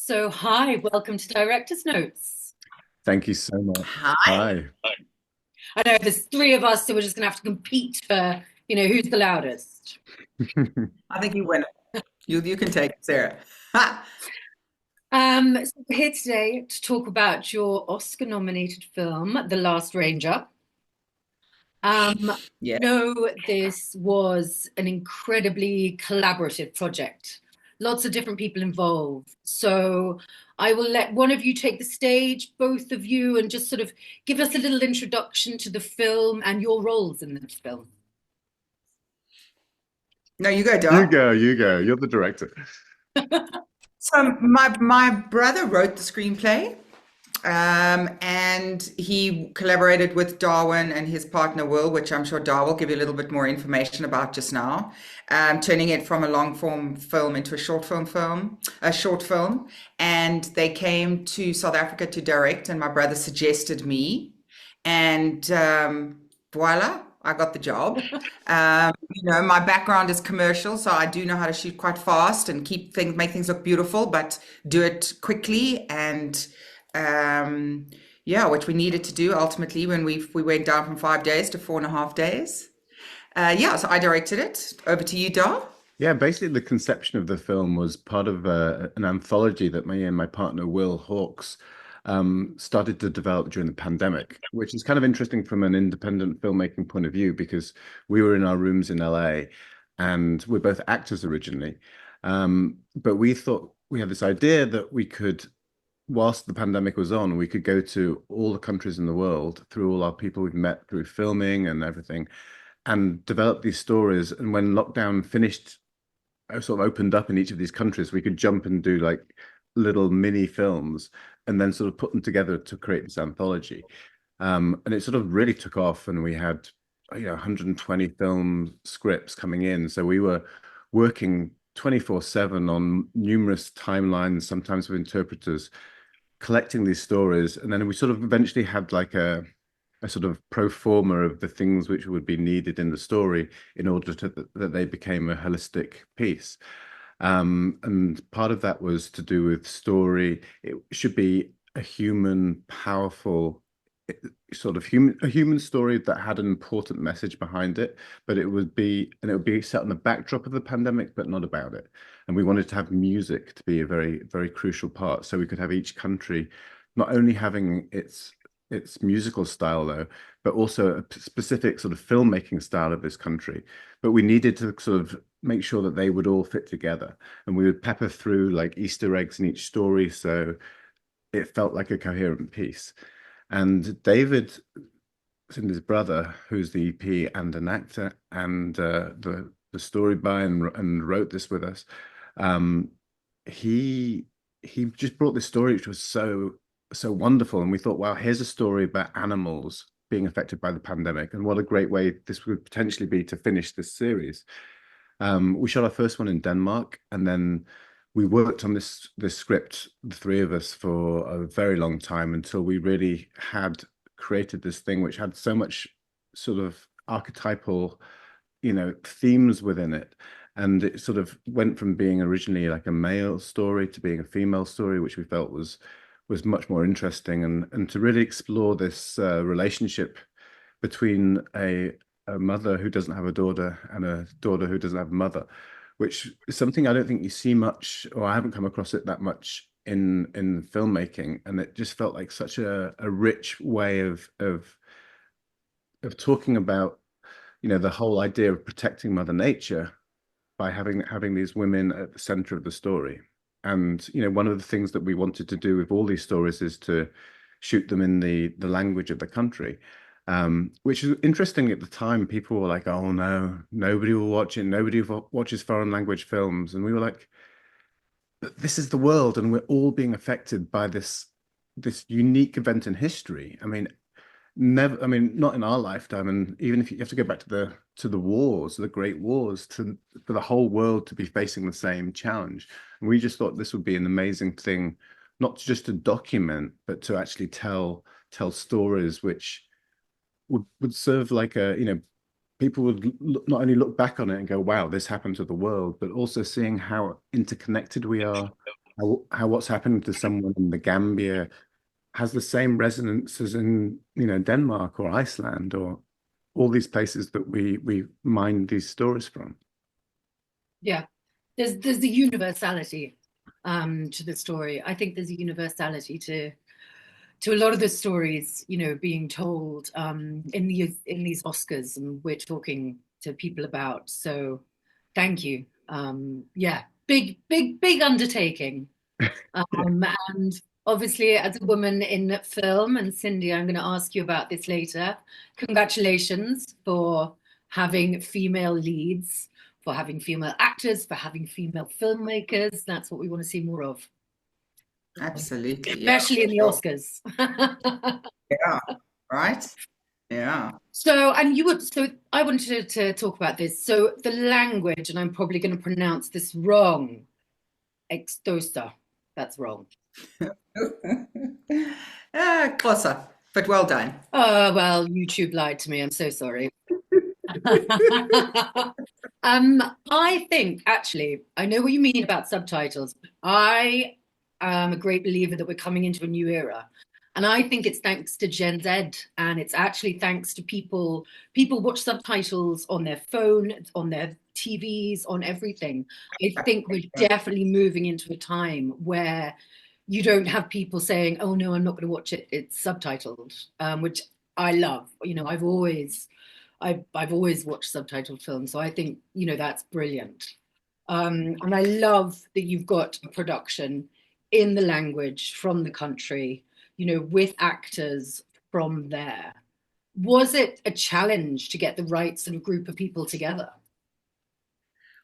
So, hi, welcome to Director's Notes. Thank you so much. Hi. Hi. I know there's three of us, so we're just going to have to compete for, who's the loudest. I think you win. You can take it, Sarah. Ha! So we're here today to talk about your Oscar-nominated film, The Last Ranger. Yeah. No, this was an incredibly collaborative project. Lots of different people involved. So I will let one of you take the stage, both of you, and just sort of give us a little introduction to the film and your roles in this film. No, you go, You Dar. go, you go. You're the director. So my brother wrote the screenplay, and he collaborated with Darwin and his partner Will, which I'm sure Dar will give you a little bit more information about just now, turning it from a long form film into a short film. And they came to South Africa to direct, and my brother suggested me, and voila, I got the job. My background is commercial, so I do know how to shoot quite fast and make things look beautiful, but do it quickly and yeah, which we needed to do ultimately when we went down from 5 days to 4.5 days. Yeah, so I directed it. Over to you, Dar. Yeah, basically the conception of the film was part of an anthology that me and my partner Will Hawkes started to develop during the pandemic, which is kind of interesting from an independent filmmaking point of view because we were in our rooms in LA and we're both actors originally. But we thought we had this idea that we could, whilst the pandemic was on, we could go to all the countries in the world through all our people we've met through filming and everything and develop these stories. And when lockdown finished, sort of opened up in each of these countries, we could jump and do like little mini films and then sort of put them together to create this anthology. And it sort of really took off, and we had 120 film scripts coming in. So we were working 24/7 on numerous timelines, sometimes with interpreters, collecting these stories. And then we sort of eventually had like a sort of pro forma of the things which would be needed in the story in order that they became a holistic piece. And part of that was to do with story. It should be a human, powerful sort of a human story that had an important message behind it, but it would be set on the backdrop of the pandemic, but not about it. And we wanted to have music to be a very, very crucial part. So we could have each country not only having its musical style though, but also a specific sort of filmmaking style of this country. But we needed to sort of make sure that they would all fit together, and we would pepper through like Easter eggs in each story, so it felt like a coherent piece. And David and his brother, who's the EP and an actor, and the story by and wrote this with us. Um, he he just brought this story which was so wonderful, and we thought, wow, here's a story about animals being affected by the pandemic, and what a great way this would potentially be to finish this series. We shot our first one in Denmark, and then we worked on this script, the three of us, for a very long time until we really had created this thing which had so much sort of archetypal, themes within it. And it sort of went from being originally like a male story to being a female story, which we felt was much more interesting, and to really explore this relationship between a mother who doesn't have a daughter and a daughter who doesn't have a mother, which is something I don't think you see much, or I haven't come across it that much in filmmaking. And it just felt like such a rich way of talking about, the whole idea of protecting Mother Nature by having these women at the center of the story. And one of the things that we wanted to do with all these stories is to shoot them in the language of the country, which is interesting. At the time, people were like, "Oh no, nobody will watch it. Nobody watches foreign language films." And we were like, "But this is the world, and we're all being affected by this unique event in history." I mean, never, I mean, not in our lifetime, and even if you have to go back to the wars, the great wars, for the whole world to be facing the same challenge. And we just thought this would be an amazing thing, not just to document, but to actually tell stories which would serve like people would not only look back on it and go, wow, this happened to the world, but also seeing how interconnected we are, how what's happened to someone in the Gambia has the same resonance as in, Denmark or Iceland or all these places that we mine these stories from. Yeah, there's a universality to the story. I think there's a universality to a lot of the stories, being told in these Oscars, and we're talking to people about. So, thank you. Yeah, big undertaking. Yeah. And obviously, as a woman in film, and Cindy, I'm going to ask you about this later. Congratulations for having female leads, for having female actors, for having female filmmakers. That's what we want to see more of, Absolutely. Yeah, especially in the sure. Oscars. Yeah, right? Yeah. So, I wanted to talk about this. So, the language, and I'm probably going to pronounce this wrong. Extosa. That's wrong. Closer, but well done. Oh, well, YouTube lied to me. I'm so sorry. I think actually, I know what you mean about subtitles. I am a great believer that we're coming into a new era. And I think it's thanks to Gen Z, and it's actually thanks to people watch subtitles on their phone, on their TVs, on everything. I think we're definitely moving into a time where you don't have people saying, "Oh no, I'm not going to watch it. It's subtitled," which I love. I've always watched subtitled films, so I think that's brilliant. And I love that you've got a production in the language from the country, with actors from there. Was it a challenge to get the right sort of group of people together?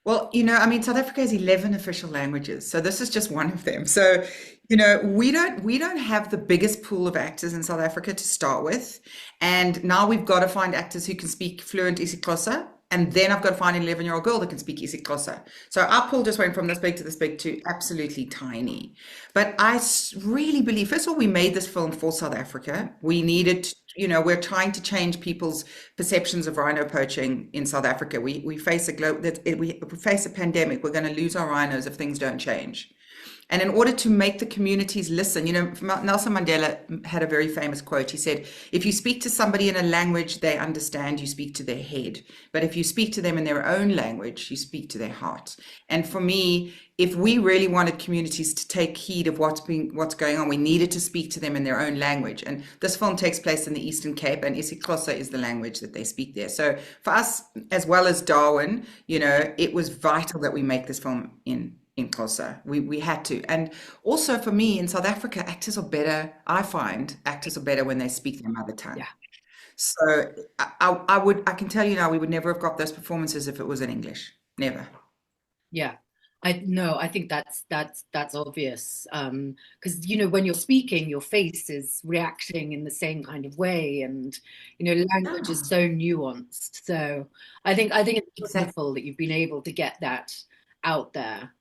Well, I mean, South Africa has 11 official languages, so this is just one of them. So, we don't have the biggest pool of actors in South Africa to start with, and now we've got to find actors who can speak fluent isiXhosa, and then I've got to find an 11-year-old girl that can speak isiXhosa. So our pool just went from this big to this big to absolutely tiny. But really believe, first of all, we made this film for South Africa. We needed, we're trying to change people's perceptions of rhino poaching in South Africa. We face we face a pandemic. We're going to lose our rhinos if things don't change. And in order to make the communities listen, Nelson Mandela had a very famous quote. He said, if you speak to somebody in a language they understand, you speak to their head. But if you speak to them in their own language, you speak to their heart. And for me, if we really wanted communities to take heed of what's going on, we needed to speak to them in their own language. And this film takes place in the Eastern Cape, and isiXhosa is the language that they speak there. So for us, as well as Darwin, it was vital that we make this film in Xhosa. We had to. And also for me in South Africa, actors are better. I find actors are better when they speak their mother tongue. Yeah. So I can tell you now, we would never have got those performances if it was in English. Never. Yeah. I think that's obvious. Because when you're speaking, your face is reacting in the same kind of way, and language is so nuanced. So I think it's wonderful that you've been able to get that out there.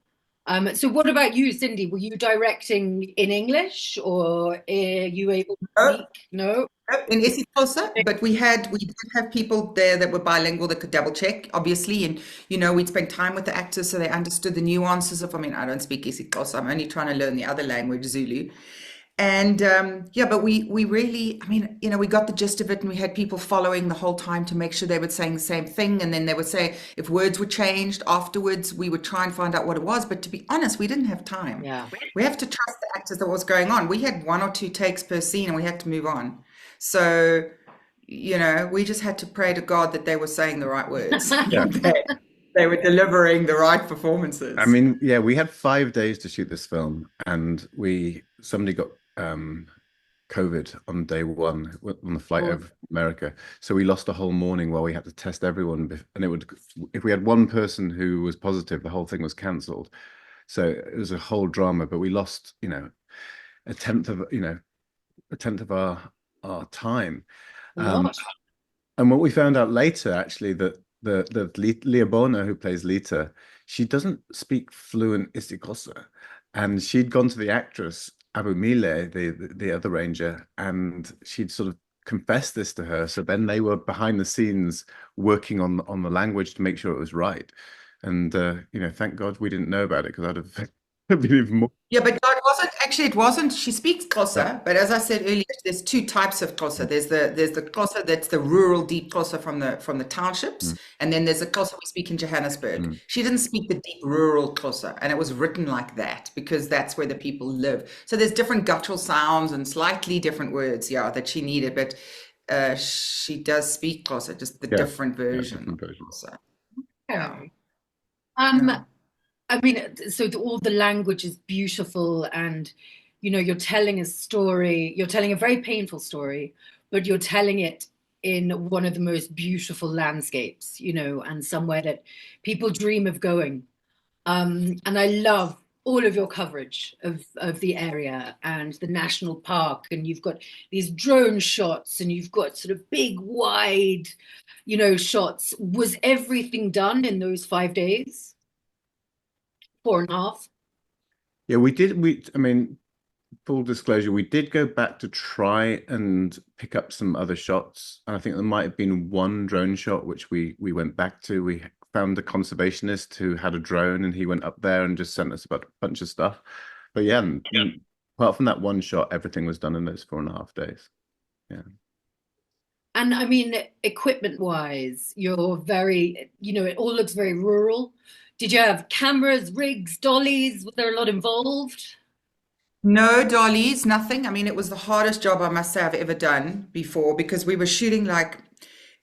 So what about you, Cindy? Were you directing in English, or are you able to speak? No? In isiXhosa, but we did have people there that were bilingual that could double check, obviously, and we'd spend time with the actors so they understood the nuances of. I mean, I don't speak isiXhosa. I'm only trying to learn the other language, Zulu. And but we really, I mean, we got the gist of it, and we had people following the whole time to make sure they were saying the same thing. And then they would say if words were changed afterwards, we would try and find out what it was. But to be honest, we didn't have time. Yeah. We have to trust the actors that was going on. We had 1 or 2 takes per scene, and we had to move on. So, we just had to pray to God that they were saying the right words. Yeah. They were delivering the right performances. I mean, yeah, we had 5 days to shoot this film, and somebody got COVID on day 1 on the flight over America. So we lost a whole morning while we had to test everyone, and if we had one person who was positive, the whole thing was cancelled. So it was a whole drama. But we lost, a tenth of our time. And what we found out later, actually, that the Leobona who plays Lita, she doesn't speak fluent isiXhosa, and she'd gone to the actress Abumile, the other ranger, and she'd sort of confessed this to her. So then they were behind the scenes working on the language to make sure it was right. And thank God we didn't know about it, because I'd have been even more. Yeah, but no, it wasn't, she speaks Yeah. Xhosa, but as I said earlier, there's two types of Xhosa. There's the Xhosa that's the rural deep Xhosa from the townships, Mm, and then there's a Xhosa we speak in Johannesburg. mm. She didn't speak the deep rural Xhosa, and it was written like that because that's where the people live. So there's different guttural sounds and slightly different words, yeah, that she needed, but she does speak Xhosa, just the Yeah, different yeah, version of different version. Xhosa. Yeah, Okay. Um, yeah. I mean, so all the language is beautiful, and you're telling a story. You're telling a very painful story, but you're telling it in one of the most beautiful landscapes, and somewhere that people dream of going. And I love all of your coverage of the area and the national park, and you've got these drone shots, and you've got sort of big, wide, shots. Was everything done in those 5 days? 4.5? Yeah, we did. I mean, full disclosure, we did go back to try and pick up some other shots. And I think there might have been one drone shot which we went back to. We found a conservationist who had a drone and he went up there and just sent us a bunch of stuff. But yeah, apart from that one shot, everything was done in those 4.5 days. Yeah. And I mean, equipment wise, you're very, it all looks very rural. Did you have cameras, rigs, dollies? Was there a lot involved? No dollies, nothing. I mean, it was the hardest job I must say I've ever done before because we were shooting like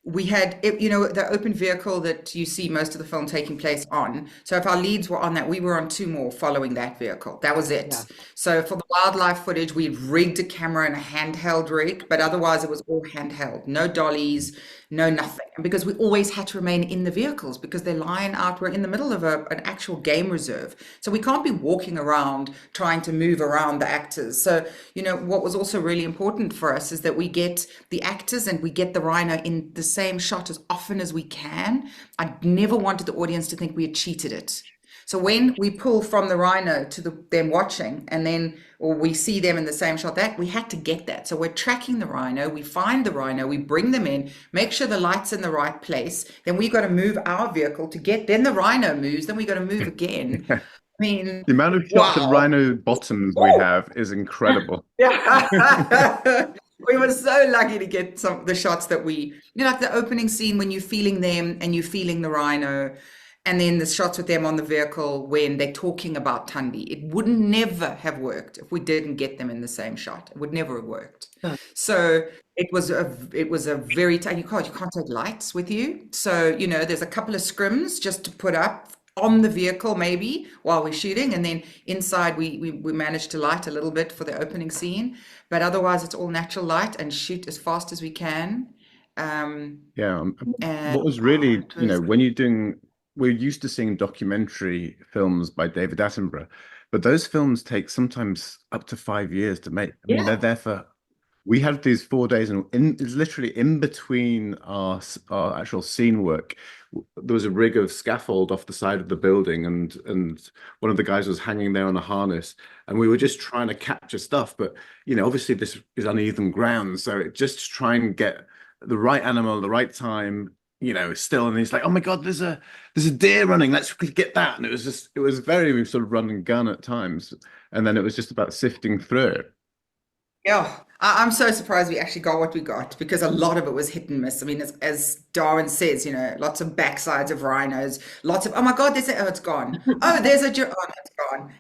we had it, the open vehicle that you see most of the film taking place on. So if our leads were on that, we were on two more following that vehicle. That was Yeah. it. So for the wildlife footage, we rigged a camera and a handheld rig, but otherwise it was all handheld. No dollies, no nothing. And because we always had to remain in the vehicles because they're lying out, we're in the middle of an actual game reserve. So we can't be walking around trying to move around the actors. So, what was also really important for us is that we get the actors and we get the rhino in the same shot as often as we can. I never wanted the audience to think we had cheated it. So when we pull from the rhino to them watching and then, or we see them in the same shot, that we had to get that. So we're tracking the rhino, we find the rhino, we bring them in, make sure the light's in the right place. Then we got to move our vehicle to get, then the rhino moves, then we got to move again. I mean, The amount of shots of wow. rhino bottoms we have is incredible. Yeah. We were so lucky to get some the shots that like the opening scene when you're feeling them and you're feeling the rhino, and then the shots with them on the vehicle when they're talking about Tundi. It would never have worked if we didn't get them in the same shot. It would never have worked. Huh. So it was a very tight. You can't take lights with you. So there's a couple of scrims just to put up on the vehicle maybe while we're shooting, and then inside we managed to light a little bit for the opening scene, but otherwise it's all natural light and shoot as fast as we can. Yeah. And What was really, it was when you're doing, we're used to seeing documentary films by David Attenborough, but those films take sometimes up to 5 years to make. I mean, they're yeah. there for, we had these 4 days, and it's literally in between our actual scene work. There was a rig of scaffold off the side of the building, and one of the guys was hanging there on a harness, and we were just trying to capture stuff. But obviously this is uneven ground, so just to try and get the right animal at the right time. Still, and he's like, "Oh my God, there's a deer running. Let's quickly get that." And it was very sort of run and gun at times, and then it was just about sifting through it. Yeah, I'm so surprised we actually got what we got because a lot of it was hit and miss. I mean, as Darwin says, lots of backsides of rhinos, lots of, oh my God, oh, it's gone. Oh, there's oh, it's gone.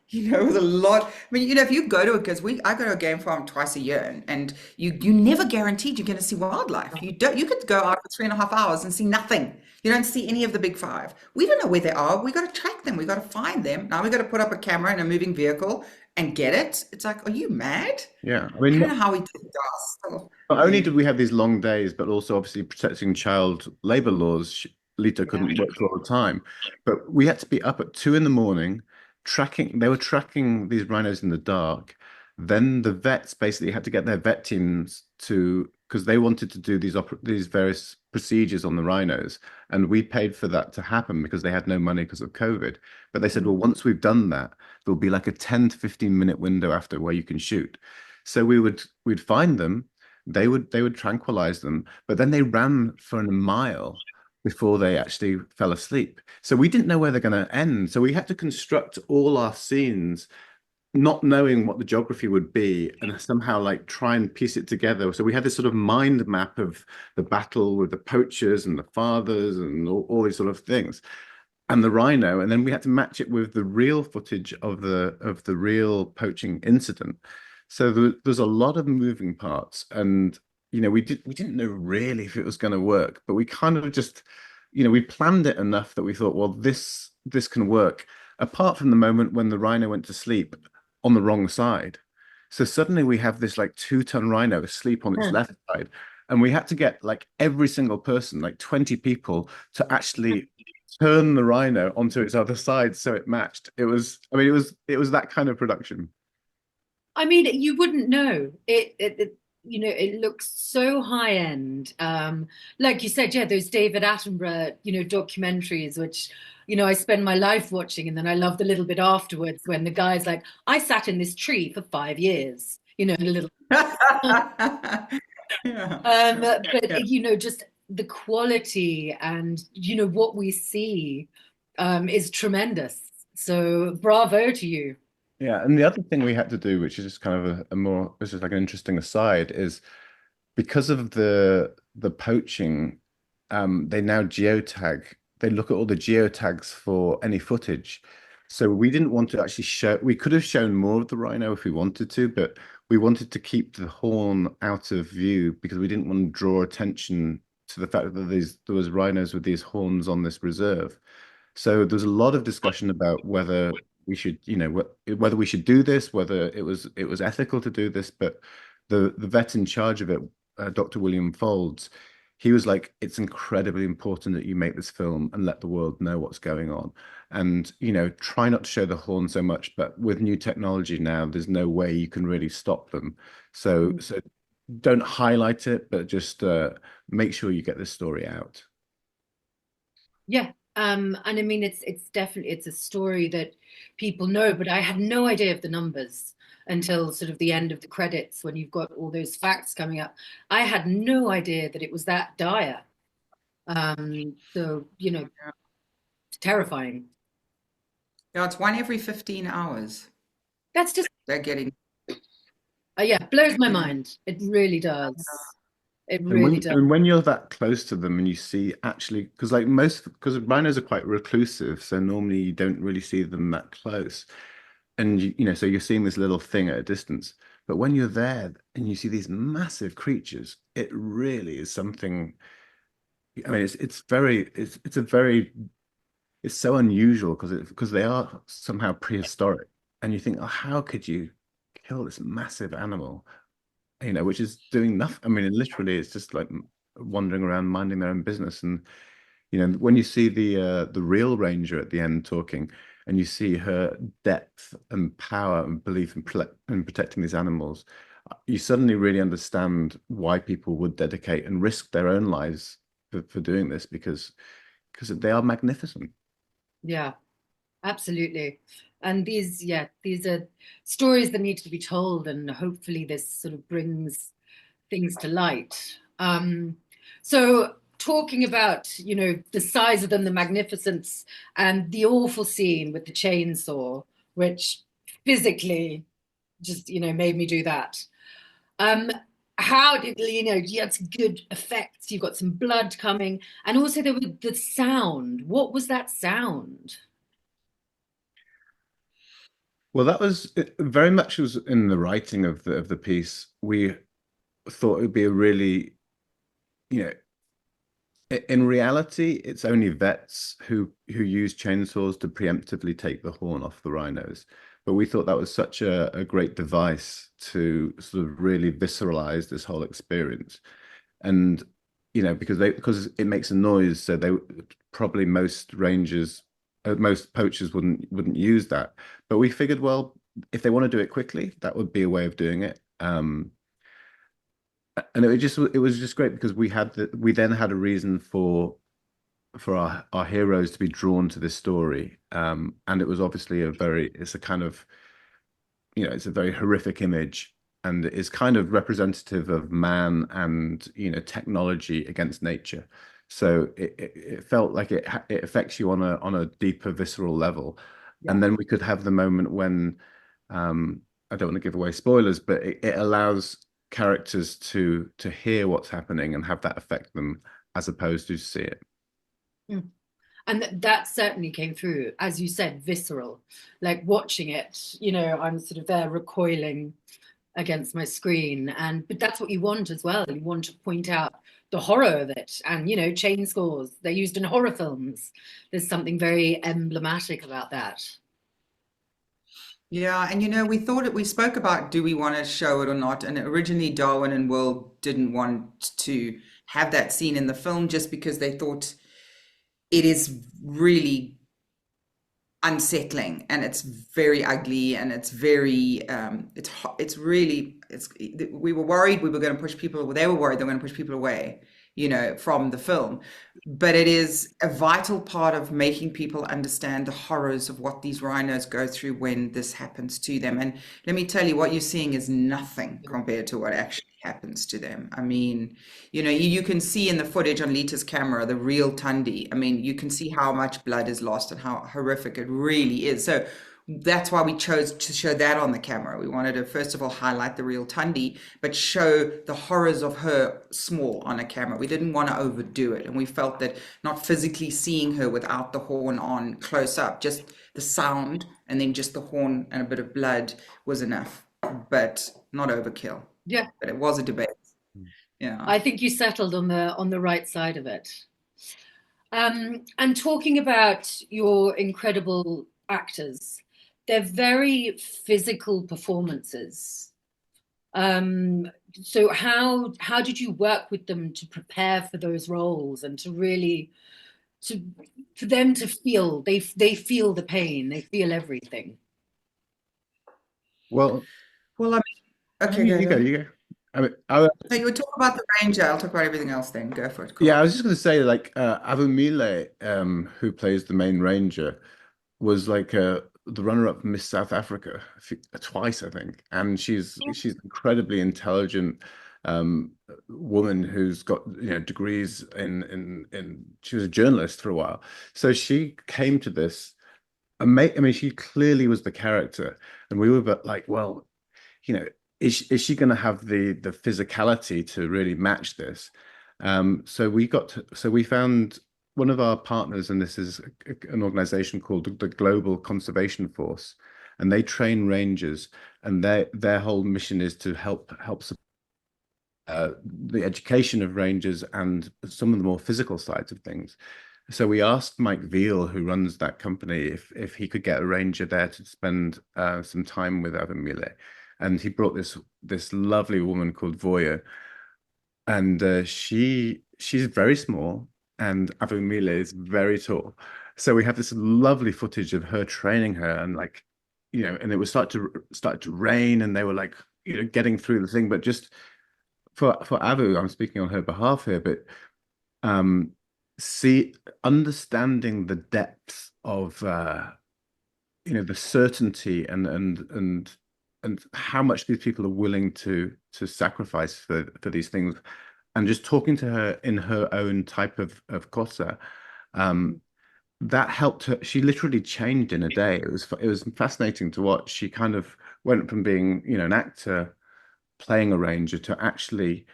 With a lot. I mean, if you go to it, because I go to a game farm twice a year, and you never guaranteed you're going to see wildlife. You could go out for 3.5 hours and see nothing. You don't see any of the big five. We don't know where they are. We got to track them. We got to find them. Now we got to put up a camera in a moving vehicle and get it. It's like, are you mad? Yeah, I I mean, don't know how we did that. So, not only did we have these long days, but also obviously protecting child labor laws. Lita yeah. couldn't work all the time, but we had to be up at 2 in the morning, tracking. They were tracking these rhinos in the dark. Then the vets basically had to get their vet teams to, because they wanted to do these various procedures on the rhinos, and we paid for that to happen because they had no money because of COVID. But they said, well, once we've done that, there'll be like a 10 to 15 minute window after where you can shoot. So we'd find them, they would tranquilize them, but then they ran for a mile before they actually fell asleep. So we didn't know where they're going to end. So we had to construct all our scenes not knowing what the geography would be and somehow like try and piece it together. So we had this sort of mind map of the battle with the poachers and the fathers and all these sort of things and the rhino, and then we had to match it with the real footage of the real poaching incident. So there's a lot of moving parts, and we didn't know really if it was going to work, but we kind of just we planned it enough that we thought, well, this can work. Apart from the moment when the rhino went to sleep on the wrong side, so suddenly we have this like 2-ton rhino asleep on its left side, and we had to get like every single person, like 20 people, to actually turn the rhino onto its other side so it matched. It was that kind of production. I mean, you wouldn't know. It looks so high end. Like you said, yeah, those David Attenborough, documentaries, which, I spend my life watching, and then I love the little bit afterwards when the guy's like, I sat in this tree for 5 years, a little. Yeah. But Yeah. just the quality and what we see is tremendous. So bravo to you. Yeah, and the other thing we had to do, which is just kind of this is like an interesting aside, is because of the poaching, they now geotag. They look at all the geotags for any footage. So we didn't want to actually show. We could have shown more of the rhino if we wanted to, but we wanted to keep the horn out of view because we didn't want to draw attention to the fact that there was rhinos with these horns on this reserve. So there's a lot of discussion about whether we should, whether we should do this, whether it was ethical to do this. But the vet in charge of it, Dr. William Folds, he was like, it's incredibly important that you make this film and let the world know what's going on. And, try not to show the horn so much, but with new technology now, there's no way you can really stop them. So don't highlight it, but just make sure you get this story out. Yeah. And I mean, it's definitely, it's a story that people know, but I had no idea of the numbers until sort of the end of the credits when you've got all those facts coming up. I had no idea that it was that dire. So, it's terrifying. Yeah, it's one every 15 hours. That's just, They're getting. yeah, blows my Yeah. mind. It really does. It And really when does. and when you're that close to them and you see actually, because rhinos are quite reclusive, so normally you don't really see them that close. And so you're seeing this little thing at a distance. But when you're there and you see these massive creatures, it really is something. I mean, it's so unusual because they are somehow prehistoric. And you think, oh, how could you kill this massive animal? Which is doing nothing. I mean, literally, it's just like wandering around, minding their own business. And when you see the real ranger at the end talking, and you see her depth and power and belief in protecting these animals, you suddenly really understand why people would dedicate and risk their own lives for doing this because they are magnificent. Yeah, absolutely. And these are stories that need to be told, and hopefully this sort of brings things to light. So talking about, the size of them, the magnificence, and the awful scene with the chainsaw, which physically just, made me do that. Um, how did, you had some good effects, you got some blood coming, and also there was the sound. What was that sound? Well, that was it very much was in the writing of the piece. We thought it would be a really, you know, in reality, it's only vets who use chainsaws to preemptively take the horn off the rhinos. But we thought that was such a great device to sort of really visceralize this whole experience. And because it makes a noise, so they probably most poachers wouldn't use that. But we figured, well, if they want to do it quickly, that would be a way of doing it. And it was just great because we then had a reason for our heroes to be drawn to this story. And it was obviously it's a kind of, it's a very horrific image and is kind of representative of man and, technology against nature. So it felt like it affects you on a deeper visceral level. Yeah. And then we could have the moment when I don't want to give away spoilers, but it allows characters to hear what's happening and have that affect them as opposed to see it. Mm. And that certainly came through, as you said, visceral. Like watching it, I'm sort of there recoiling against my screen, but that's what you want as well. You want to point out the horror of it, and chain scores, they're used in horror films. There's something very emblematic about that. Yeah, and we we spoke about, do we want to show it or not? And originally Darwin and Will didn't want to have that scene in the film just because they thought it is really unsettling and it's very ugly and it's very it's really it's we were worried we were going to push people, they were worried they were going to push people away, from the film. But it is a vital part of making people understand the horrors of what these rhinos go through when this happens to them. And let me tell you, what you're seeing is nothing compared to what actually happens to them. I mean, you can see in the footage on Lita's camera the real Tundi. I mean, you can see how much blood is lost and how horrific it really is. So that's why we chose to show that on the camera. We wanted to, first of all, highlight the real Tundi, but show the horrors of her small on a camera. We didn't want to overdo it. And we felt that not physically seeing her without the horn on close up, just the sound and then just the horn and a bit of blood was enough, but not overkill. Yeah. But it was a debate. Yeah. I think you settled on the right side of it. And talking about your incredible actors, they're very physical performances. So how did you work with them to prepare for those roles and to really for them to feel they feel the pain, they feel everything? Well, I mean, okay, you go. I mean, no, you would talk about the ranger. I'll talk about everything else then. Go for it. Cool. yeah, I was just going to say, like, Avumile, who plays the main ranger, was like the runner-up Miss South Africa twice, I think, and she's incredibly intelligent woman who's got degrees in she was a journalist for a while, so she came to this. I mean, she clearly was the character, and we were but like, well, is she going to have the physicality to really match this? So we found one of our partners, and this is an organization called the Global Conservation Force, and they train rangers, and their whole mission is to help the education of rangers and some of the more physical sides of things. So we asked Mike Veal, who runs that company, if he could get a ranger there to spend some time with Avumile, and he brought this lovely woman called Voya, and she's very small, and Avumile is very tall. So we have this lovely footage of her training her, and like, and it was start to rain, and they were like, getting through the thing. But just for Avu, I'm speaking on her behalf here, but understanding the depth of the certainty and how much these people are willing to sacrifice for these things, and just talking to her in her own type of Xhosa, that helped her. She literally changed in a day. It was fascinating to watch. She kind of went from being an actor playing a ranger to actually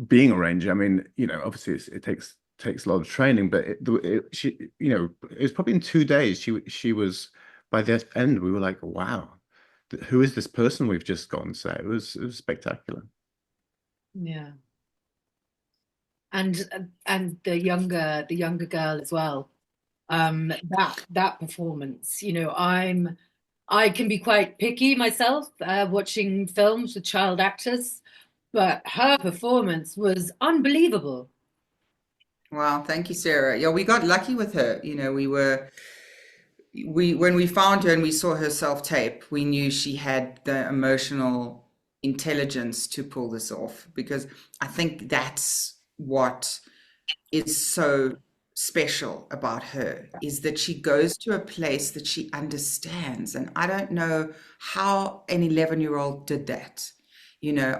being a ranger. I mean, obviously it takes a lot of training, but it was probably in 2 days she was, by the end we were like, wow, who is this person we've just gone? So it was spectacular. Yeah. And the younger girl as well. That performance, I can be quite picky myself, watching films with child actors, but her performance was unbelievable. Wow, thank you, Sarah. Yeah, we got lucky with her. When we found her and we saw her self-tape, we knew she had the emotional intelligence to pull this off, because I think that's what is so special about her, is that she goes to a place that she understands. And I don't know how an 11-year-old did that. You know,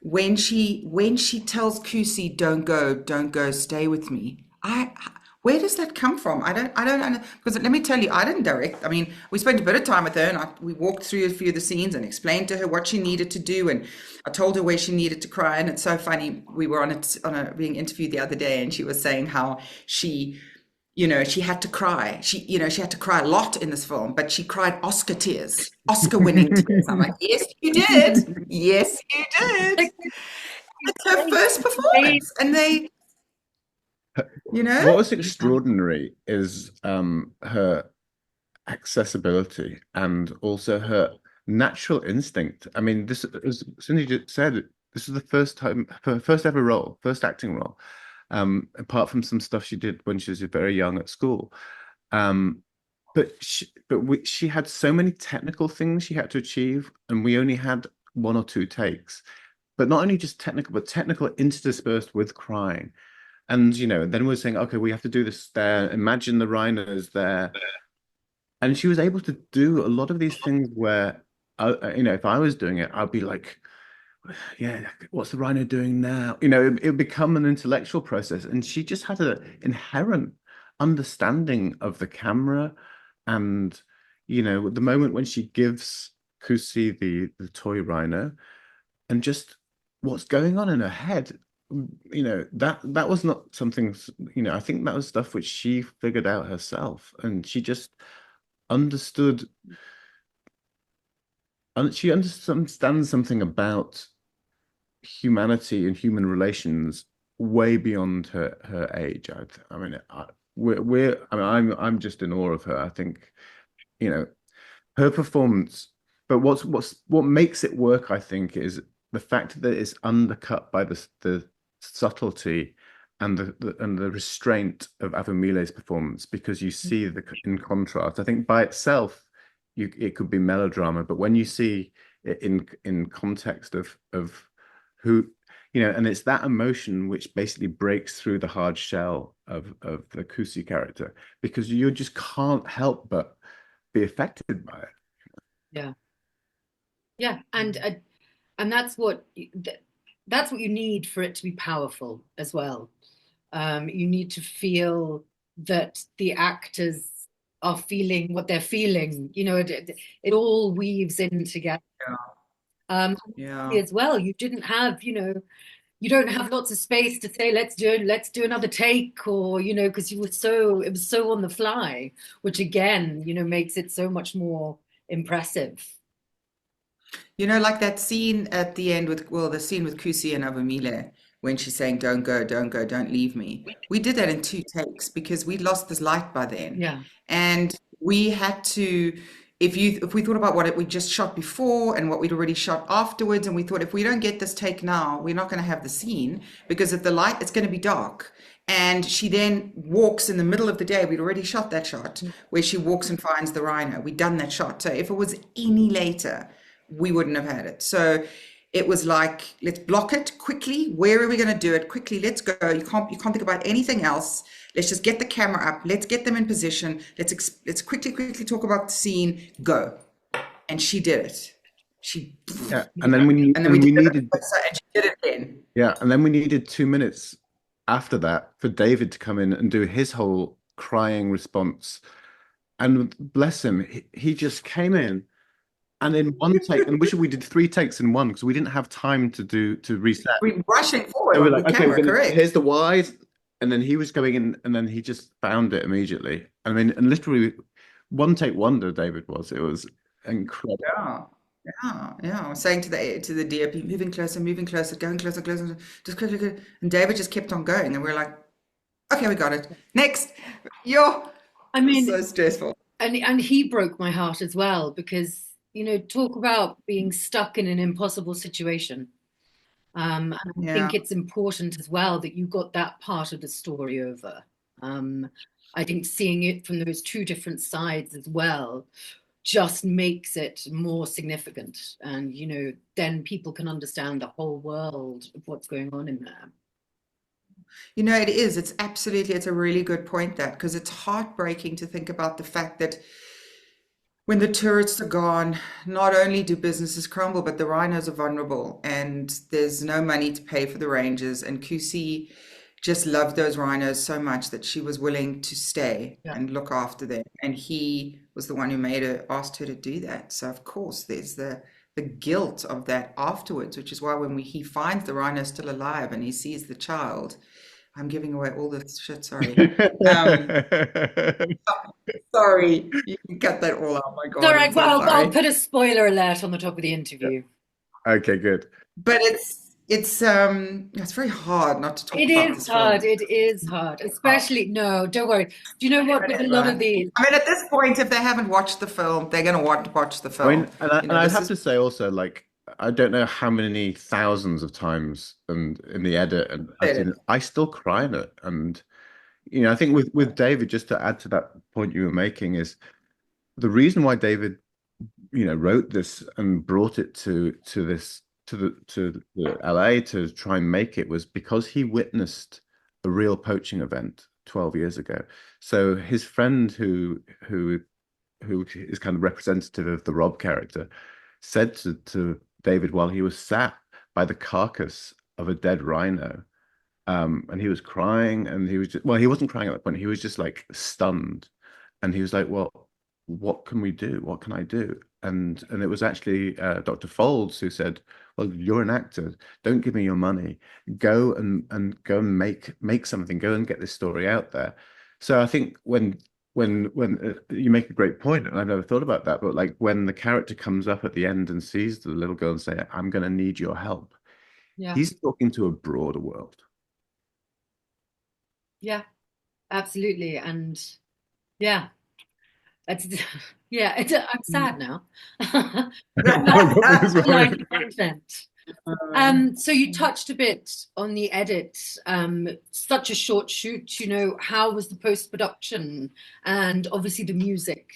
when she tells Kusi, don't go, stay with me. Where does that come from? I don't know. Because let me tell you, I didn't direct. I mean, we spent a bit of time with her, and we walked through a few of the scenes and explained to her what she needed to do, and I told her where she needed to cry. And it's so funny. We were being interviewed the other day, and she was saying how she had to cry. She had to cry a lot in this film, but she cried Oscar tears, Oscar winning tears. I'm like, yes, you did. Yes, you did. It's her first performance. And What was extraordinary is her accessibility and also her natural instinct. I mean, this, as Cindy just said, this is the first time, her first ever role, first acting role, apart from some stuff she did when she was very young at school. But she had so many technical things she had to achieve, and we only had 1 or 2 takes. But not only just technical, but technical interspersed with crying. And, then we're saying, okay, we have to do this there. Imagine the rhinos there. And she was able to do a lot of these things where, if I was doing it, I'd be like, yeah, what's the rhino doing now? It would become an intellectual process. And she just had an inherent understanding of the camera. And, the moment when she gives Kusi the toy rhino and just what's going on in her head, that was not something, I think that was stuff which she figured out herself. And she just understood, and she understands something about humanity and human relations way beyond her age. I'm just in awe of her. I think, her performance. But what makes it work, I think, is the fact that it's undercut by the subtlety and the restraint of Avamile's performance, because you see in contrast. I think by itself, it could be melodrama, but when you see it in context of who, and it's that emotion which basically breaks through the hard shell of the Kusi character, because you just can't help but be affected by it. Yeah, and that's what you need for it to be powerful as well. You need to feel that the actors are feeling what they're feeling. It all weaves in together. As well, you didn't have, you don't have lots of space to say let's do another take, or because it was so on the fly, which again makes it so much more impressive. Like that scene at the end the scene with Kusi and Avamile, when she's saying, don't go, don't leave me. We did that in 2 takes because we'd lost this light by then. Yeah. And we had to, if we thought about what we just shot before and what we'd already shot afterwards, and we thought, if we don't get this take now, we're not going to have the scene, because if the light, it's going to be dark. And she then walks in the middle of the day. We'd already shot that shot where she walks and finds the rhino. We'd done that shot. So if it was any later, we wouldn't have had it. So it was like, let's block it quickly. Where are we going to do it? Quickly, let's go. You can't think about anything else. Let's just get the camera up. Let's get them in position. Let's quickly talk about the scene. Go. And she did it. And then we needed, and she did it again. Yeah, and then we needed 2 minutes after that for David to come in and do his whole crying response. And bless him, he just came in. And in 1 take, and we did 3 takes in 1 because we didn't have time to reset. We're rushing forward so on the camera, correct? Here's the wide, and then he was going in, and then he just found it immediately. I mean, and literally 1 take wonder, David was. It was incredible. Yeah. I was saying to the DOP, moving closer, going closer, just quickly, and David just kept on going, and we're like, okay, we got it. Next, so stressful. And he broke my heart as well, because talk about being stuck in an impossible situation. And I think it's important as well that you got that part of the story over. I think seeing it from those 2 different sides as well just makes it more significant. And, then people can understand the whole world of what's going on in there. It is. It's a really good point, that, because it's heartbreaking to think about the fact that When the tourists are gone, not only do businesses crumble, but the rhinos are vulnerable, and there's no money to pay for the rangers. And Kusi just loved those rhinos so much that she was willing to stay Yeah. and look after them. And he was the one who asked her to do that. So of course, there's the guilt of that afterwards, which is why when he finds the rhino still alive and he sees the child, I'm giving away all this shit. Sorry. Um, Sorry, you can cut that all out. My All God, I'm right, so well, I'll sorry. put a spoiler alert on the top of the interview. Okay, good. But it's very hard not to talk It about is this hard. film. It is hard, especially, no, don't worry. Do you know what? With a lot of Whatever. the, I mean, at this point, if they haven't watched the film, they're gonna want to watch the I film. mean, and I'd This have is to say also, like, I don't know how many thousands of times and in the edit, and I've seen it, I still cry in it. And I think with David, just to add to that point you were making, is the reason why David, wrote this and brought it to the LA to try and make it was because he witnessed a real poaching event 12 years ago. So his friend who is kind of representative of the Rob character, said to David while he was sat by the carcass of a dead rhino, and he was crying, and he was just, well, he wasn't crying at that point. He was just like stunned, and he was like, "Well, what can we do? What can I do?" And it was actually Dr. Folds who said, "Well, you're an actor. Don't give me your money. Go and go and make something. Go and get this story out there." So I think when you make a great point, and I've never thought about that, but like when the character comes up at the end and sees the little girl and say, "I'm going to need your help," yeah, he's talking to a broader world. yeah, absolutely. And yeah, it's, yeah, I'm sad now. As well. Like content. So you touched a bit on the edit. Such a short shoot, how was the post-production and obviously the music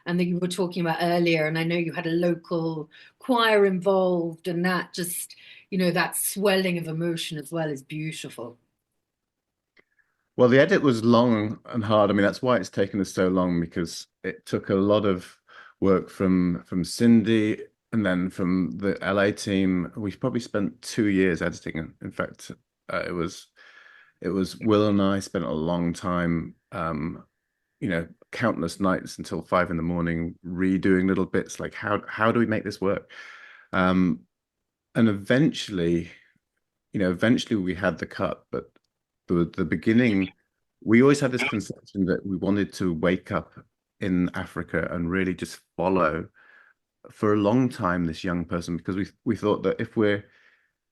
and that you were talking about earlier, and I know you had a local choir involved, and that just, that swelling of emotion as well is beautiful. Well, the edit was long and hard. I mean, that's why it's taken us so long, because it took a lot of work from Cindy and then from the LA team. We probably spent 2 years editing it. In fact, it was Will and I spent a long time, countless nights until 5 in the morning redoing little bits like how do we make this work? And eventually we had the cut, but the beginning, we always had this conception that we wanted to wake up in Africa and really just follow for a long time this young person, because we thought that if we're,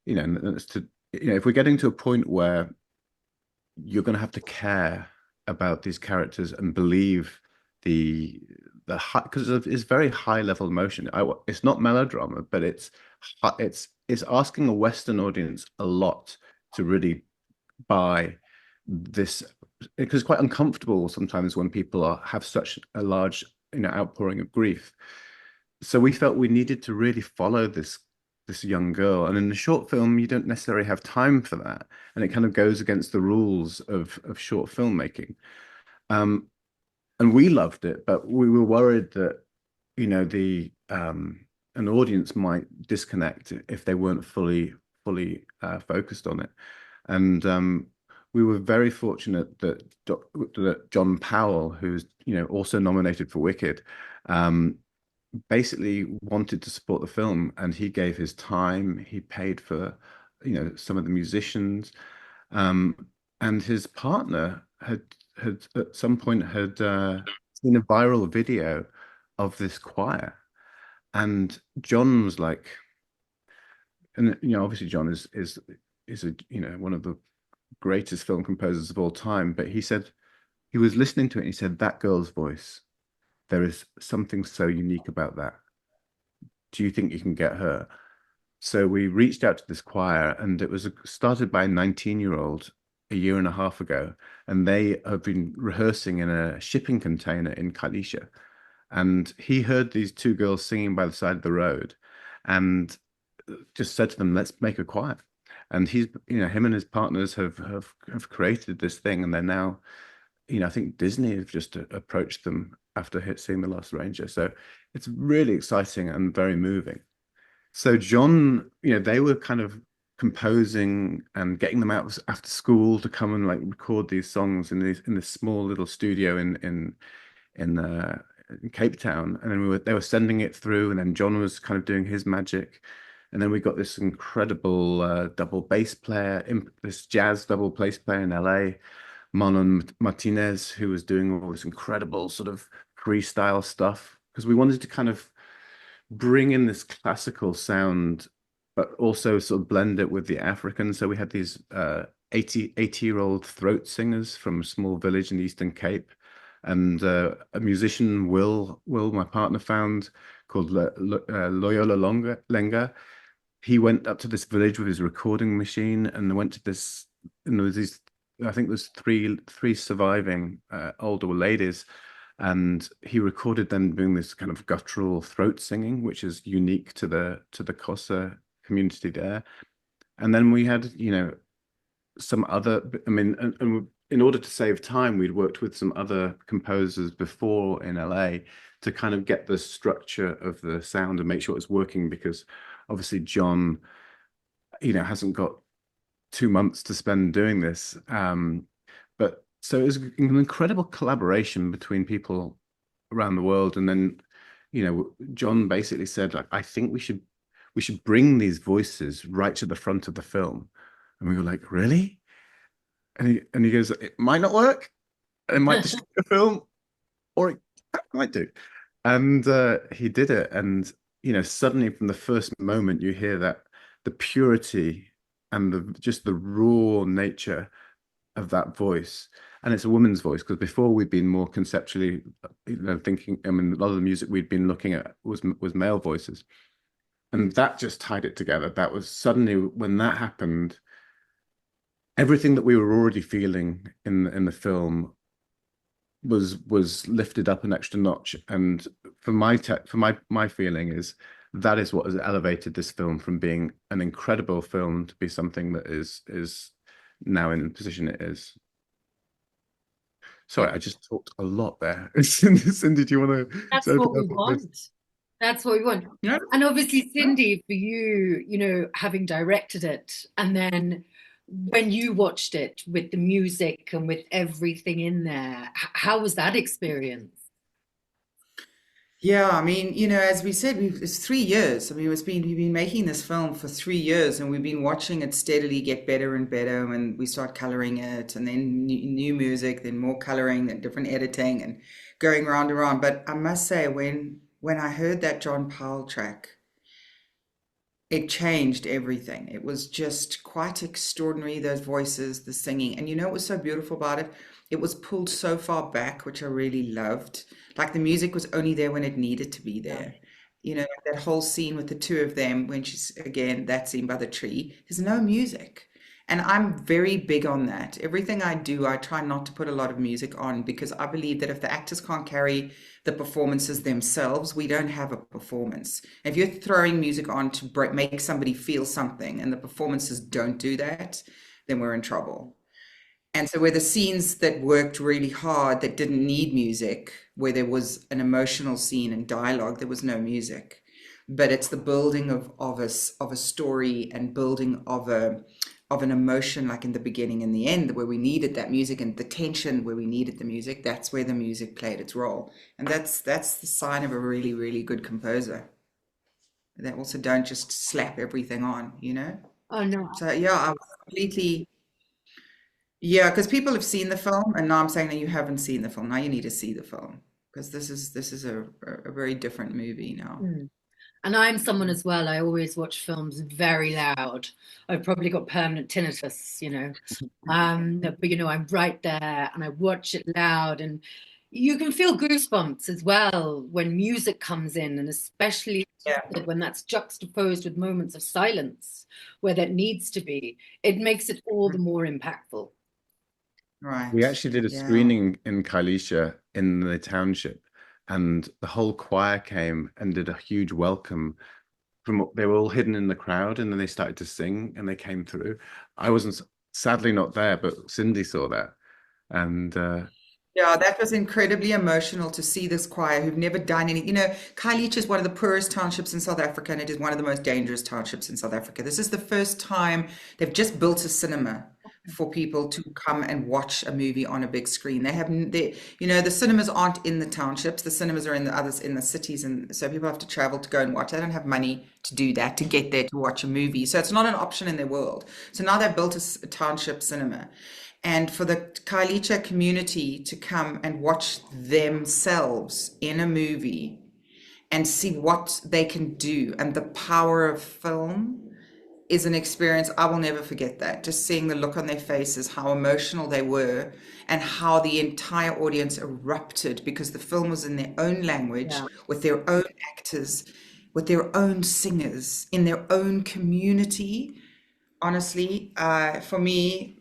if we're getting to a point where you're going to have to care about these characters and believe the high, because it's very high level emotion. It's not melodrama, but it's asking a Western audience a lot to really buy this, because it's quite uncomfortable sometimes when people have such a large outpouring of grief. So we felt we needed to really follow this young girl, and in the short film you don't necessarily have time for that, and it kind of goes against the rules of short filmmaking. And we loved it, but we were worried that the an audience might disconnect if they weren't fully focused on it. And we were very fortunate that John Powell, who's also nominated for Wicked, basically wanted to support the film, and he gave his time. He paid for some of the musicians, and his partner had at some point had seen a viral video of this choir, and John was like, and obviously John is a one of the greatest film composers of all time, but he said he was listening to it and he said, "That girl's voice, there is something so unique about that. Do you think you can get her?" So we reached out to this choir, and it was started by a 19-year-old a year and a half ago, and they have been rehearsing in a shipping container in Khayelitsha. And he heard these two girls singing by the side of the road, and just said to them, "Let's make a choir." And him and his partners have created this thing, and they're now, I think Disney have just approached them after seeing The Last Ranger. So it's really exciting and very moving. So John, they were kind of composing and getting them out after school to come and like record these songs in this small little studio in Cape Town, and then they were sending it through, and then John was kind of doing his magic, and then we got this incredible double bass player, this jazz double bass player in LA, Manon Martinez, who was doing all this incredible sort of freestyle stuff, because we wanted to kind of bring in this classical sound, but also sort of blend it with the African. So we had these 80-year-old throat singers from a small village in the Eastern Cape, and a musician, Will, my partner, found, called Loyola Lenga. He went up to this village with his recording machine and went to this, and there was these, I think there's three surviving older ladies, and he recorded them doing this kind of guttural throat singing, which is unique to the Xhosa community there. And then we had, some other, I mean, and in order to save time, we'd worked with some other composers before in LA to kind of get the structure of the sound and make sure it's working, because obviously John, hasn't got 2 months to spend doing this. But so it was an incredible collaboration between people around the world. And then, John basically said, like, I think we should bring these voices right to the front of the film. And we were like, really? And he goes, it might not work. It might destroy the film, or it might do. And he did it. And, suddenly from the first moment, you hear that the purity and just the raw nature of that voice. And it's a woman's voice, because before we'd been more conceptually, thinking, I mean, a lot of the music we'd been looking at was male voices. And that just tied it together. That was suddenly, when that happened, everything that we were already feeling in the film was lifted up an extra notch. And for my feeling is that is what has elevated this film from being an incredible film to be something that is now in the position it is. Sorry, I just talked a lot there. Cindy, do you want to? That's what we want. That's what we want. Yeah. And obviously, Cindy, for you, having directed it, and then when you watched it with the music and with everything in there, how was that experience? Yeah, I mean, as we said, it's 3 years. I mean, we've been making this film for 3 years, and we've been watching it steadily get better and better. And we start coloring it, and then new music, then more coloring, and different editing, and going round and round. But I must say, when I heard that John Powell track, it changed everything. It was just quite extraordinary, those voices, the singing. And what was so beautiful about it? It was pulled so far back, which I really loved. Like the music was only there when it needed to be there. That whole scene with the two of them, when she's, again, that scene by the tree, there's no music. And I'm very big on that. Everything I do, I try not to put a lot of music on, because I believe that if the actors can't carry the performances themselves, we don't have a performance. If you're throwing music on to make somebody feel something and the performances don't do that, then we're in trouble. And so where the scenes that worked really hard, that didn't need music, where there was an emotional scene and dialogue, there was no music. But it's the building of a story, and building of an emotion, like in the beginning and the end, where we needed that music, and the tension where we needed the music. That's where the music played its role. And that's the sign of a really, really good composer. They also don't just slap everything on. Oh no. So yeah, I was completely. Yeah, because people have seen the film, and now I'm saying that you haven't seen the film. Now you need to see the film, because this is a very different movie now. And I'm someone as well. I always watch films very loud. I've probably got permanent tinnitus, but I'm right there, and I watch it loud, and you can feel goosebumps as well when music comes in, and especially when that's juxtaposed with moments of silence where that needs to be. It makes it all the more impactful. Right. We actually did a screening in Khayelitsha in the township, and the whole choir came and did a huge welcome. They were all hidden in the crowd, and then they started to sing, and they came through. I wasn't, sadly, not there, but Cindy saw that, and Yeah, that was incredibly emotional to see this choir who've never done any. Khayelitsha is one of the poorest townships in South Africa, and it is one of the most dangerous townships in South Africa. This is the first time they've just built a cinema for people to come and watch a movie on a big screen. The cinemas aren't in the townships. The cinemas are in the others in the cities, and so people have to travel to go and watch. They don't have money to do that, to get there to watch a movie. So it's not an option in their world. So now they've built a township cinema. And for the Khayelitsha community to come and watch themselves in a movie and see what they can do and the power of film is an experience I will never forget. That just seeing the look on their faces, how emotional they were, and how the entire audience erupted because the film was in their own language, Yeah, with their own actors, with their own singers, in their own community. Honestly, for me,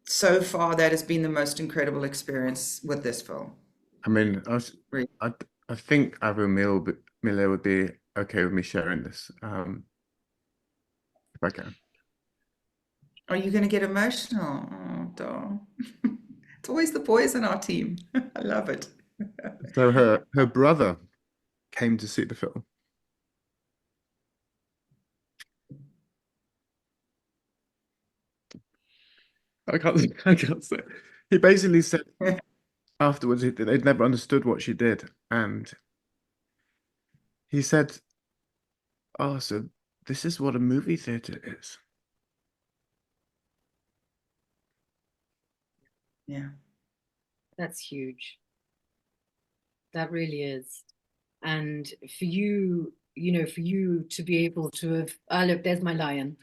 so far that has been the most incredible experience with this film. I mean, Really. I, I think Avril Miller would be okay with me sharing this, if I can. Are you going to get emotional? Oh, doll. It's always the boys in our team. I love it. So her brother came to see the film. I can't say. He basically said afterwards they'd never understood what she did, and he said, "Oh, so this is what a movie theater is." Yeah. that's huge. That really is. And for you, for you to be able to have, look, there's my lion.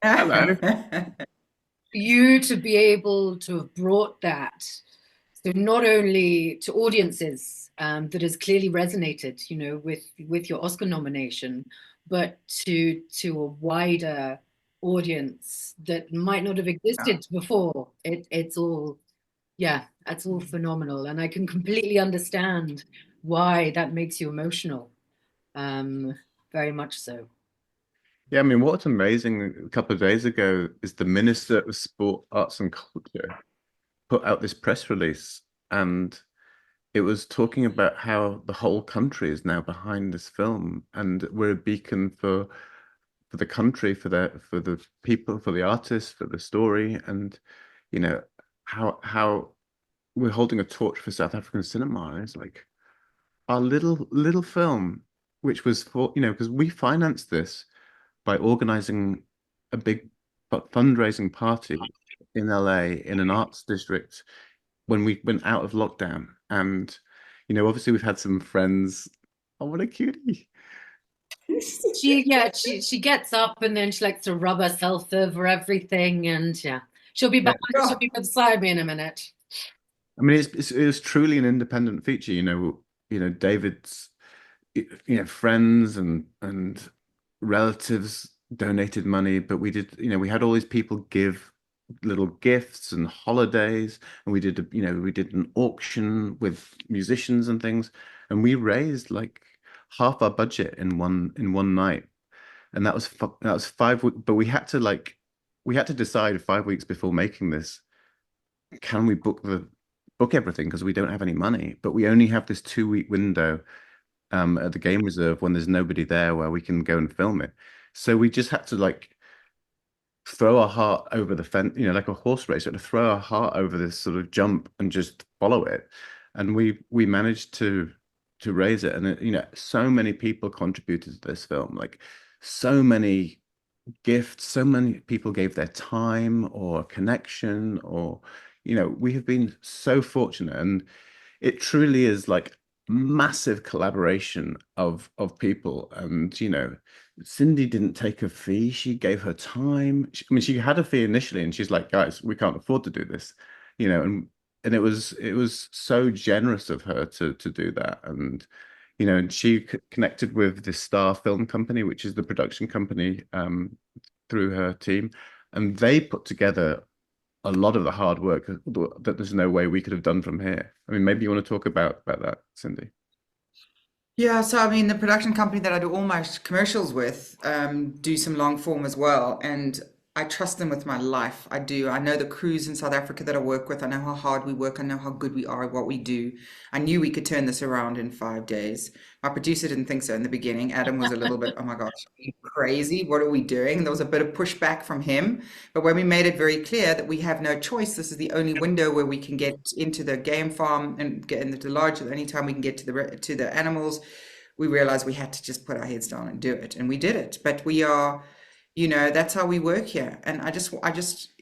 Hello. For you to be able to have brought that, so not only to audiences that has clearly resonated, with your Oscar nomination, but to a wider audience that might not have Yeah. existed before. It's all, yeah, that's all phenomenal, and I can completely understand why that makes you emotional. Um, Very much so. Yeah, I mean, what's amazing a couple of days ago is the Minister of Sport, Arts and Culture put out this press release, and it was talking about how the whole country is now behind this film, and we're a beacon for the country, for the people, for the artists, for the story, and you know how we're holding a torch for South African cinema. And it's like our little film, which was for because we financed this by organizing a big fundraising party in LA in an arts district when we went out of lockdown. And, obviously we've had some friends. Oh, what a cutie. She gets up and then she likes to rub herself over everything, and yeah, she'll be Yeah. back. She'll be beside me in a minute. I mean, it was truly an independent feature, David's, friends and relatives donated money, but we did, we had all these people give little gifts and holidays, and we did an auction with musicians and things, and we raised like half our budget in one night, and that was 5 weeks. But we had to decide 5 weeks before making this, can we book everything because we don't have any money, but we only have this 2 week window at the game reserve when there's nobody there where we can go and film it. So we just had to throw our heart over the fence, like a horse race, to throw our heart over this sort of jump and just follow it. And we managed to raise it. And so many people contributed to this film, like so many gifts, so many people gave their time or connection, or we have been so fortunate. And it truly is like massive collaboration of people. And Cindy didn't take a fee, she gave her time. I mean, she had a fee initially, and she's like, guys, we can't afford to do this, and it was so generous of her to do that. And and she connected with the Star Film Company, which is the production company, through her team, and they put together a lot of the hard work that there's no way we could have done from here. I mean, maybe you want to talk about that, Cindy. Yeah, so I mean, the production company that I do all my commercials with do some long form as well. And I trust them with my life. I do. I know the crews in South Africa that I work with. I know how hard we work. I know how good we are at what we do. I knew we could turn this around in 5 days. My producer didn't think so in the beginning. Adam was a little bit, oh my gosh, are you crazy? What are we doing? There was a bit of pushback from him. But when we made it very clear that we have no choice, this is the only window where we can get into the game farm and get into the lodge, the only time we can get to the animals, we realized we had to just put our heads down and do it. And we did it. But we are, that's how we work here. And I just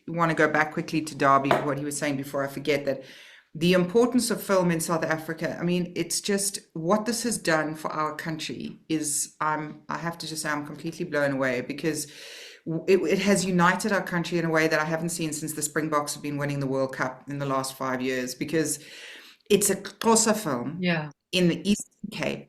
want to go back quickly to Darby, what he was saying before I forget, that the importance of film in South Africa. I mean, it's just what this has done for our country is, I have to just say I'm completely blown away, because it has united our country in a way that I haven't seen since the Springboks have been winning the World Cup in the last 5 years, because it's a Xhosa film Yeah. in the Eastern Cape.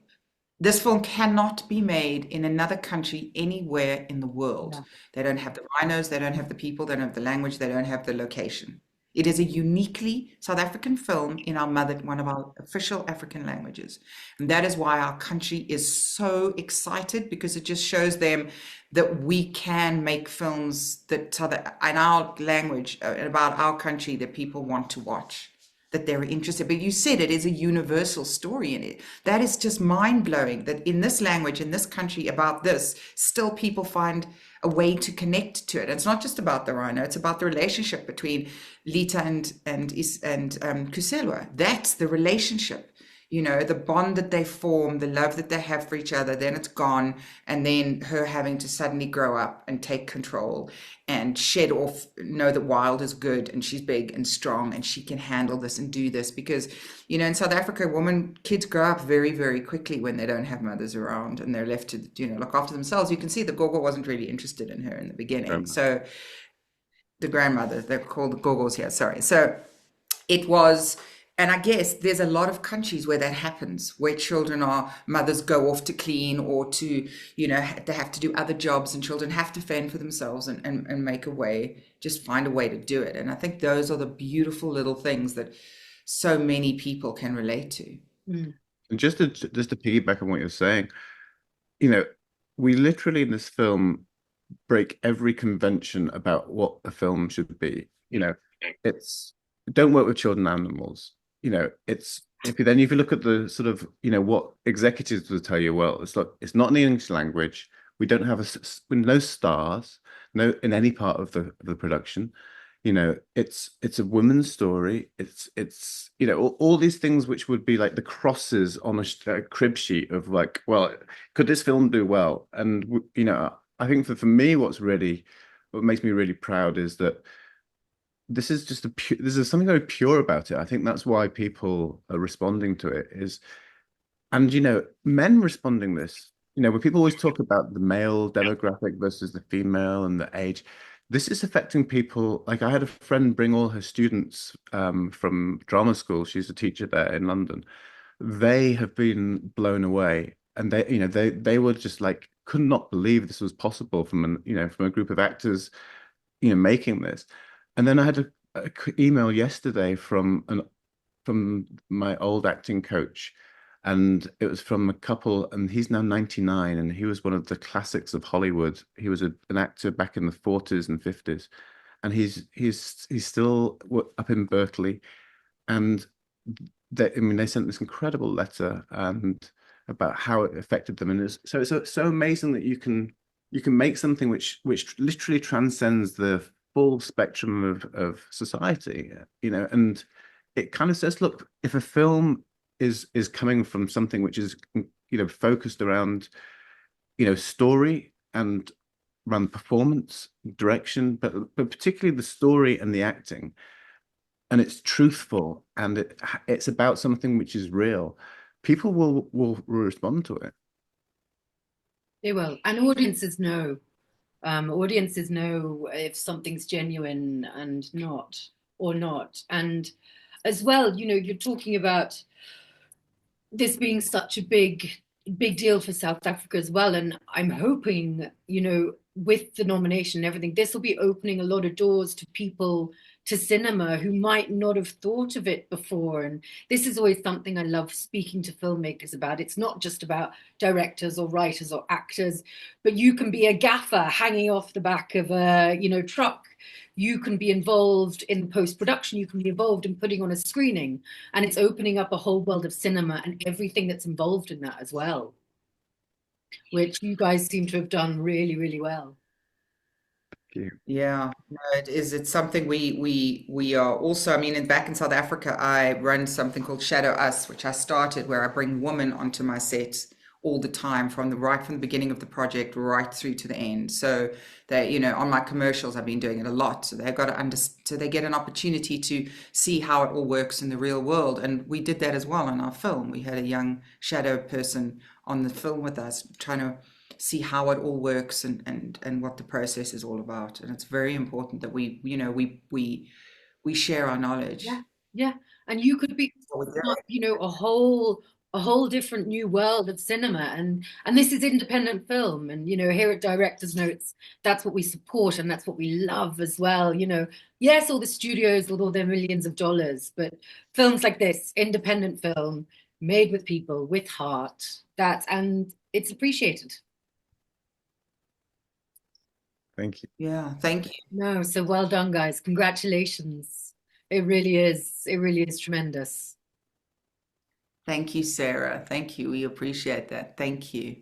This film cannot be made in another country anywhere in the world. Yeah. They don't have the rhinos, they don't have the people, they don't have the language, they don't have the location. It is a uniquely South African film in one of our official African languages. And that is why our country is so excited, because it just shows them that we can make films that in our language, about our country, that people want to watch, that they're interested. But you said it is a universal story in it. That is just mind-blowing, that in this language, in this country, about this, still people find a way to connect to it. It's not just about the rhino, it's about the relationship between Lita and Khayelitsha. That's the relationship. The bond that they form, the love that they have for each other, then it's gone. And then her having to suddenly grow up and take control and shed off, know that wild is good and she's big and strong and she can handle this and do this. Because, in South Africa, kids grow up very, very quickly when they don't have mothers around and they're left to, look after themselves. You can see that Gogo wasn't really interested in her in the beginning. So the grandmother, they're called the Gogos here, sorry. So it was. And I guess there's a lot of countries where that happens, where mothers go off to clean or to, they have to do other jobs, and children have to fend for themselves and make a way, just find a way to do it. And I think those are the beautiful little things that so many people can relate to. And just to piggyback on what you're saying, we literally in this film break every convention about what a film should be. It's don't work with children and animals. It's if you look at the sort of what executives will tell you, well, it's not in the English language. We don't have no stars, no in any part of the production. It's a woman's story. It's all these things which would be like the crosses on a crib sheet of like, well, could this film do well? And I think for me, what makes me really proud is that this is just there's something very pure about it. I think that's why people are responding to it and men responding this, when people always talk about the male demographic versus the female and the age, this is affecting people. Like I had a friend bring all her students from drama school. She's a teacher there in London. They have been blown away. And they were just like, could not believe this was possible from a group of actors, making this. And then I had a email yesterday from my old acting coach, and it was from a couple, and he's now 99, and he was one of the classics of Hollywood. He was an actor back in the 40s and 50s, and he's still up in Berkeley, and they sent this incredible letter and about how it affected them, and it's so amazing that you can make something which literally transcends the full spectrum of society, and it kind of says, look, if a film is coming from something which is focused around story and around performance, direction, but particularly the story and the acting, and it's truthful and it's about something which is real, people will respond to it. They will, and audiences know. Audiences know if something's genuine and not. And as well, you're talking about this being such a big deal for South Africa as well. And I'm hoping, with the nomination and everything, this will be opening a lot of doors to people to cinema who might not have thought of it before. And this is always something I love speaking to filmmakers about. It's not just about directors or writers or actors, but you can be a gaffer hanging off the back of a, truck. You can be involved in post-production. You can be involved in putting on a screening, and it's opening up a whole world of cinema and everything that's involved in that as well, which you guys seem to have done really, really well. Yeah, no, it is. It's something we are also. I mean, back in South Africa, I run something called Shadow Us, which I started where I bring women onto my set all the time, from the beginning of the project right through to the end. So they, on my commercials, I've been doing it a lot. So they've got to so they get an opportunity to see how it all works in the real world. And we did that as well in our film. We had a young shadow person on the film with us, trying to see how it all works and what the process is all about. And it's very important that we share our knowledge. Yeah. And you could be, a whole different new world of cinema, and this is independent film, and here at Directors Notes, that's what we support and that's what we love as well. Yes, all the studios with all their millions of dollars, but films like this, independent film made with people with heart, and it's appreciated. Thank you. Yeah, thank you. No, so well done, guys. Congratulations. It really is tremendous. Thank you, Sarah. Thank you. We appreciate that. Thank you.